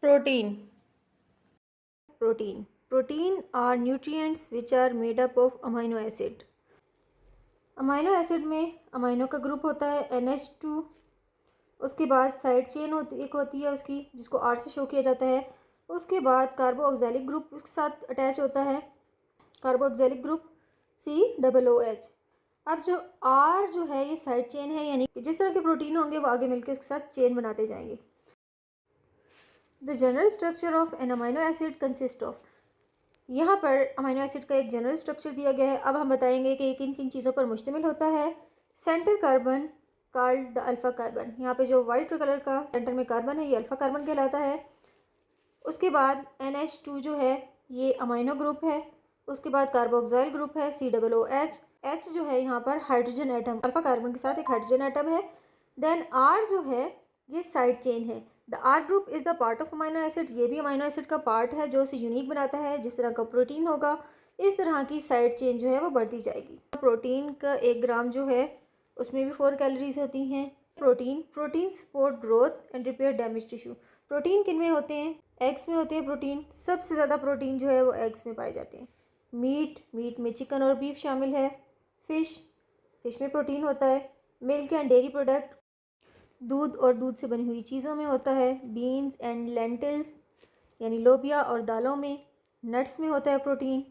Protein. Protein are nutrients which are made up of amino acid. Amino acid में amino का group होता है NH2। उसके बाद साइड चेन एक होती है उसकी, जिसको R से शो किया जाता है। उसके बाद कार्बोक्सिलिक ग्रुप उसके साथ अटैच होता है, कार्बोक्सिलिक ग्रुप COOH। अब जो R जो है ये साइड चेन है, यानी कि जिस तरह के प्रोटीन होंगे वो आगे मिलकर उसके साथ चेन बनाते जाएंगे। The general structure of an amino acid consist of, यहाँ पर अमाइनो एसिड का एक जनरल स्ट्रक्चर दिया गया है। अब हम बताएंगे कि किन किन चीज़ों पर मुश्तमिल होता है। Centre carbon called the alpha carbon, यहाँ पे जो वाइट कलर का सेंटर में कार्बन है ये अल्फ़ा कार्बन कहलाता है। उसके बाद NH2 जो है ये अमाइनो ग्रुप है। उसके बाद कार्बोक्सिल ग्रुप है COOH। H जो है यहाँ पर हाइड्रोजन एटम, अल्फ़ा कार्बन के साथ एक हाइड्रोजन एटम है। देन R जो है ये साइड चेन है। The R group is the part of amino acid, ये भी अमाइनो एसिड का पार्ट है जो इसे यूनिक बनाता है। जिस तरह का प्रोटीन होगा इस तरह की साइड चेन जो है वो बढ़ती जाएगी। प्रोटीन का 1 ग्राम जो है उसमें भी 4 कैलोरीज होती हैं। Protein support growth and repair damage tissue. Protein किन में होते हैं? एग्स में होते हैं प्रोटीन। सबसे ज़्यादा प्रोटीन जो है वो एग्स में पाए जाते हैं। मीट में चिकन और बीफ शामिल है। फिश में प्रोटीन होता है। मिल्क एंड डेयरी प्रोडक्ट, दूध और दूध से बनी हुई चीज़ों में होता है। बीन्स एंड लेंटिल्स यानी लोबिया और दालों में। नट्स में होता है प्रोटीन।